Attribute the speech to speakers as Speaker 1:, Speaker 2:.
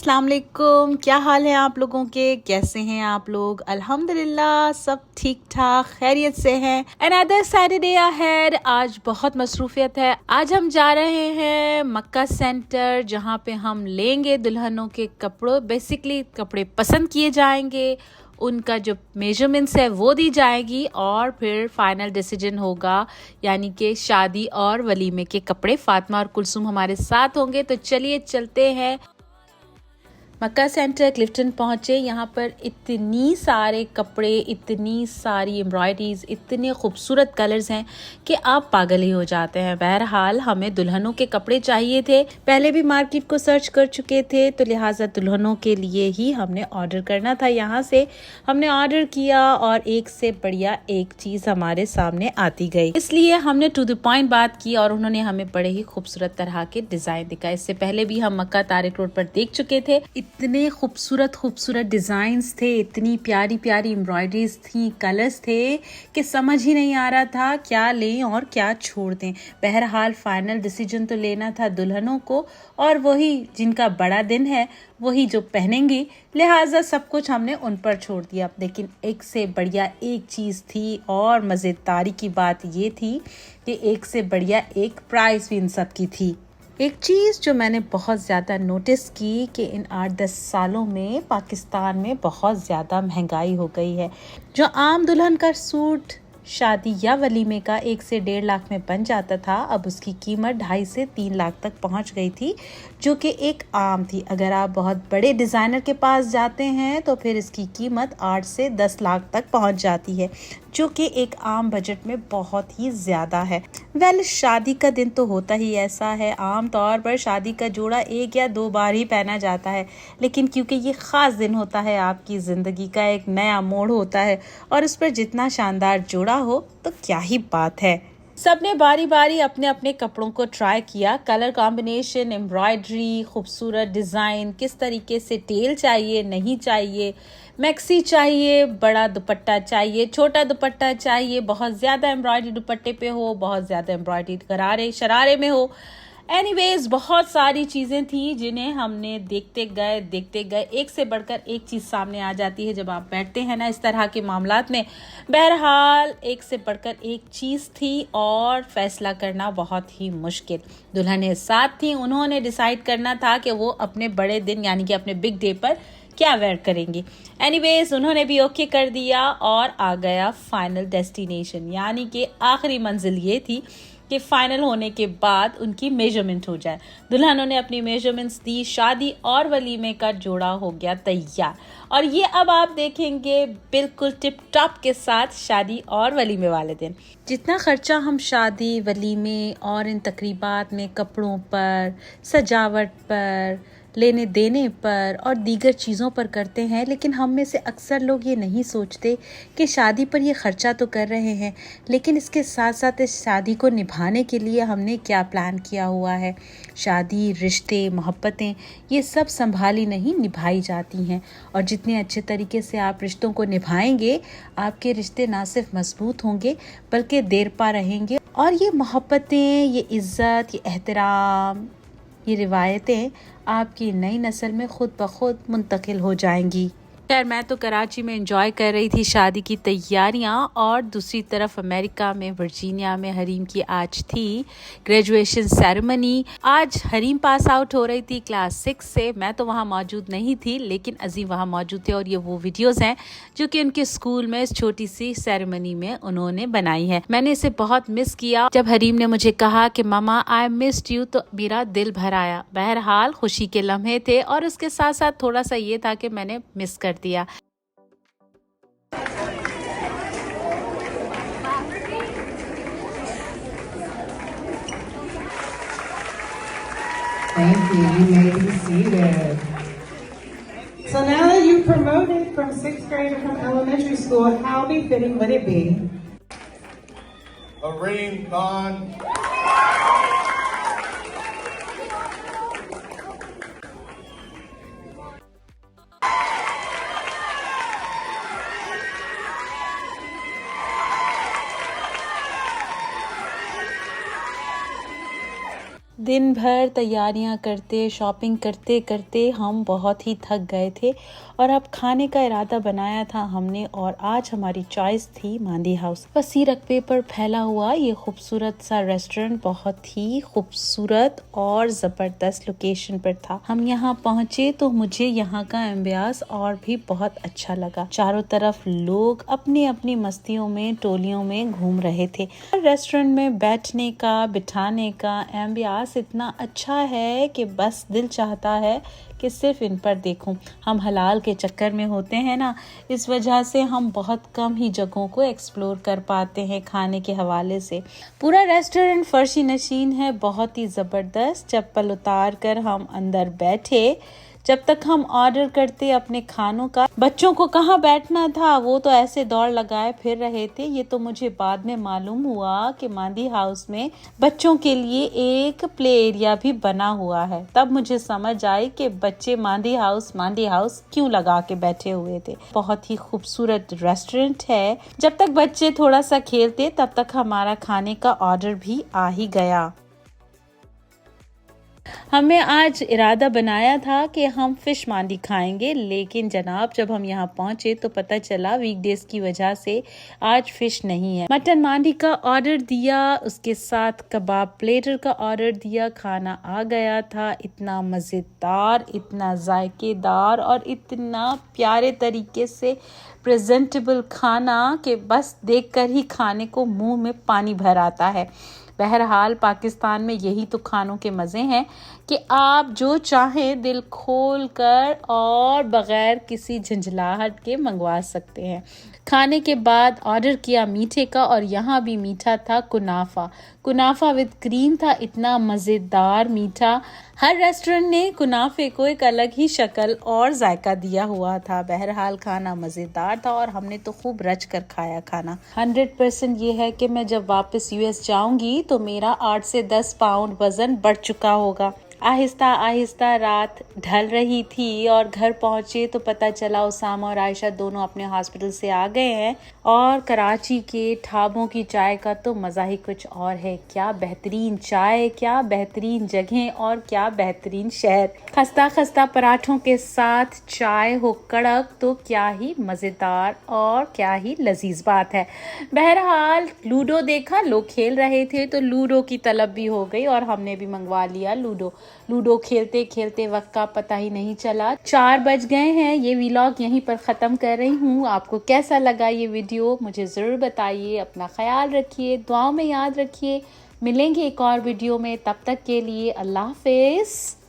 Speaker 1: अस्सलाम वालेकुम, क्या हाल है आप लोगों के? कैसे हैं आप लोग? अल्हम्दुलिल्लाह सब ठीक ठाक खैरियत से हैं। Another Saturday ahead. आज बहुत मसरूफियत है। आज हम जा रहे हैं मक्का सेंटर, जहां पे हम लेंगे दुल्हनों के कपड़ों, बेसिकली कपड़े पसंद किए जाएंगे, उनका जो मेजरमेंट्स है वो दी जाएगी और फिर फाइनल डिसीजन होगा, यानी कि शादी और वलीमे के कपड़े। फातिमा और कुलसुम हमारे साथ होंगे, तो चलिए चलते हैं। मक्का सेंटर क्लिफ्टन पहुँचे। यहाँ पर इतनी सारे कपड़े, इतनी सारी एम्ब्रॉयडरीज, इतने खूबसूरत कलर्स हैं कि आप पागल ही हो जाते हैं। बहरहाल हमें दुल्हनों के कपड़े चाहिए थे, पहले भी मार्केट को सर्च कर चुके थे, तो लिहाजा दुल्हनों के लिए ही हमने ऑर्डर करना था। यहाँ से हमने ऑर्डर किया और एक से बढ़िया एक चीज़ हमारे सामने आती गई, इसलिए हमने टू द पॉइंट बात की और उन्होंने हमें बड़े ही खूबसूरत तरह के डिज़ाइन दिखाए। इससे पहले भी हम मक्का तारिक रोड पर देख चुके थे। इतने खूबसूरत खूबसूरत डिज़ाइंस थे, इतनी प्यारी प्यारी एम्ब्रॉयडरीज थी, कलर्स थे कि समझ ही नहीं आ रहा था क्या लें और क्या छोड़ दें। बहरहाल फाइनल डिसीजन तो लेना था दुल्हनों को, और वही जिनका बड़ा दिन है वही जो पहनेंगी, लिहाजा सब कुछ हमने उन पर छोड़ दिया। लेकिन एक से बढ़िया एक चीज़ थी, और मज़ेदारी की बात ये थी कि एक से बढ़िया एक प्राइस भी इन सब की थी। एक चीज़ जो मैंने बहुत ज़्यादा नोटिस की कि इन 8-10 सालों में पाकिस्तान में बहुत ज़्यादा महंगाई हो गई है। जो आम दुल्हन का सूट शादी या वलीमे का 1 से 1.5 लाख में बन जाता था, अब उसकी कीमत 2.5 से 3 लाख तक पहुंच गई थी, जो कि एक आम थी। अगर आप बहुत बड़े डिज़ाइनर के पास जाते हैं तो फिर इसकी कीमत 8 से 10 लाख तक पहुंच जाती है, जो कि एक आम बजट में बहुत ही ज़्यादा है। शादी का दिन तो होता ही ऐसा है, आम तौर पर शादी का जोड़ा 1 या 2 बार ही पहना जाता है, लेकिन क्योंकि ये ख़ास दिन होता है, आपकी ज़िंदगी का एक नया मोड़ होता है, और उस पर जितना शानदार जोड़ा हो तो क्या ही बात है। सबने बारी बारी अपने अपने कपड़ों को ट्राई किया। कलर कॉम्बिनेशन, एम्ब्रॉयडरी, खूबसूरत डिज़ाइन, किस तरीके से टेल चाहिए, नहीं चाहिए, मैक्सी चाहिए, बड़ा दुपट्टा चाहिए, छोटा दुपट्टा चाहिए, बहुत ज़्यादा एम्ब्रॉयडरी दुपट्टे पे हो, बहुत ज़्यादा एम्ब्रॉयडरी गरारे शरारे में हो। एनीवेज बहुत सारी चीज़ें थी जिन्हें हमने देखते गए। एक से बढ़कर एक चीज़ सामने आ जाती है जब आप बैठते हैं ना इस तरह के मामलात में। बहरहाल एक से बढ़कर एक चीज़ थी और फैसला करना बहुत ही मुश्किल। दुल्हनें साथ थी, उन्होंने डिसाइड करना था कि वो अपने बड़े दिन यानी कि अपने बिग डे पर क्या वेयर करेंगी। एनीवेज उन्होंने भी ओके कर दिया और आ गया फाइनल डेस्टिनेशन, यानी कि आखिरी मंजिल ये थी कि फाइनल होने के बाद उनकी मेजरमेंट हो जाए। दुल्हनों ने अपनी मेजरमेंट्स दी, शादी और वलीमे का जोड़ा हो गया तैयार, और ये अब आप देखेंगे बिल्कुल टिप टॉप के साथ शादी और वलीमे वाले दिन। जितना खर्चा हम शादी, वलीमे और इन तकरीबात में कपड़ों पर, सजावट पर, लेने देने पर और दीगर चीज़ों पर करते हैं, लेकिन हम में से अक्सर लोग ये नहीं सोचते कि शादी पर ये ख़र्चा तो कर रहे हैं, लेकिन इसके साथ साथ इस शादी को निभाने के लिए हमने क्या प्लान किया हुआ है। शादी, रिश्ते, मोहब्बतें, ये सब संभाली नहीं निभाई जाती हैं, और जितने अच्छे तरीके से आप रिश्तों को निभाएंगे, आपके रिश्ते ना सिर्फ मजबूत होंगे बल्कि देरपा रहेंगे, और ये मोहब्बतें, ये इज़्ज़त, ये एहतराम, ये रिवायतें आपकी नई नस्ल में खुद ब खुद मुंतकिल हो जाएंगी। खैर, मैं तो कराची में एंजॉय कर रही थी शादी की तैयारियां, और दूसरी तरफ अमेरिका में वर्जीनिया में हरीम की आज थी ग्रेजुएशन सेरेमनी। आज हरीम पास आउट हो रही थी क्लास 6 से। मैं तो वहां मौजूद नहीं थी, लेकिन अजीम वहां मौजूद थे, और ये वो वीडियोस हैं जो कि उनके स्कूल में इस छोटी सी सेरेमनी में उन्होंने बनाई है। मैंने इसे बहुत मिस किया। जब हरीम ने मुझे कहा कि मामा आई मिस्ड यू, तो मेरा दिल भर आया। बहरहाल खुशी के लम्हे थे, और उसके साथ साथ थोड़ा सा ये था कि मैंने मिस कर दिया।
Speaker 2: Thank you. You may be seated. So now that you've promoted from 6th grade or from elementary school, how befitting would it be?
Speaker 3: Areem Khan.
Speaker 1: दिन भर तैयारियां करते शॉपिंग करते करते हम बहुत ही थक गए थे और अब खाने का इरादा बनाया था हमने और आज हमारी चॉइस थी मांदी हाउस। वसी रकबे पर फैला हुआ ये खूबसूरत सा रेस्टोरेंट बहुत ही खूबसूरत और ज़बरदस्त लोकेशन पर था। हम यहाँ पहुँचे तो मुझे यहाँ का एम्बियास और भी बहुत अच्छा लगा। चारों तरफ लोग अपनी अपनी मस्तियों में टोलियों में घूम रहे थे। रेस्टोरेंट में बैठने का बिठाने का एम्बियास इतना अच्छा है कि बस दिल चाहता है कि सिर्फ इन पर देखूं। हम हलाल के चक्कर में होते हैं ना, इस वजह से हम बहुत कम ही जगहों को एक्सप्लोर कर पाते हैं खाने के हवाले से। पूरा रेस्टोरेंट फर्शी नशीन है, बहुत ही ज़बरदस्त। चप्पल उतार कर हम अंदर बैठे। जब तक हम ऑर्डर करते अपने खानों का, बच्चों को कहाँ बैठना था, वो तो ऐसे दौड़ लगाए फिर रहे थे। ये तो मुझे बाद में मालूम हुआ कि मांदी हाउस में बच्चों के लिए एक प्ले एरिया भी बना हुआ है। तब मुझे समझ आई कि बच्चे मांदी हाउस क्यों लगा के बैठे हुए थे। बहुत ही खूबसूरत रेस्टोरेंट है। जब तक बच्चे थोड़ा सा खेलते तब तक हमारा खाने का ऑर्डर भी आ ही गया। हमें आज इरादा बनाया था कि हम फिश मांदी खाएंगे, लेकिन जनाब जब हम यहाँ पहुँचे तो पता चला वीकडेज की वजह से आज फिश नहीं है। मटन मांदी का ऑर्डर दिया, उसके साथ कबाब प्लेटर का ऑर्डर दिया। खाना आ गया था, इतना मज़ेदार, इतना जायकेदार और इतना प्यारे तरीके से प्रेजेंटेबल खाना कि बस देखकर ही खाने को मुंह में पानी भर आता है। बहरहाल पाकिस्तान में यही तो खानों के मज़े हैं कि आप जो चाहें दिल खोल कर और बग़ैर किसी झंझलाहट के मंगवा सकते हैं। खाने के बाद ऑर्डर किया मीठे का और यहाँ भी मीठा था कुनाफा विद क्रीम था, इतना मज़ेदार मीठा। हर रेस्टोरेंट ने कुनाफे को एक अलग ही शक्ल और जायका दिया हुआ था। बहरहाल खाना मज़ेदार था और हमने तो खूब रच कर खाया खाना। 100% ये है कि मैं जब वापस यूएस जाऊंगी तो मेरा 8 से 10 पाउंड वज़न बढ़ चुका होगा। आहिस्ता आहिस्ता रात ढल रही थी और घर पहुंचे तो पता चला उसामा और आयशा दोनों अपने हॉस्पिटल से आ गए हैं। और कराची के ढाबों की चाय का तो मज़ा ही कुछ और है। क्या बेहतरीन चाय, क्या बेहतरीन जगह और क्या बेहतरीन शहर। खस्ता खस्ता पराठों के साथ चाय हो कड़क तो क्या ही मज़ेदार और क्या ही लजीज बात है। बहरहाल लूडो देखा, लोग खेल रहे थे तो लूडो की तलब भी हो गई और हमने भी मंगवा लिया लूडो खेलते खेलते वक्त का पता ही नहीं चला। 4 बज गए हैं। ये व्लॉग यहीं पर ख़त्म कर रही हूँ। आपको कैसा लगा ये वीडियो मुझे ज़रूर बताइए। अपना ख्याल रखिए, दुआओं में याद रखिए। मिलेंगे एक और वीडियो में, तब तक के लिए अल्लाह हाफ़िज़।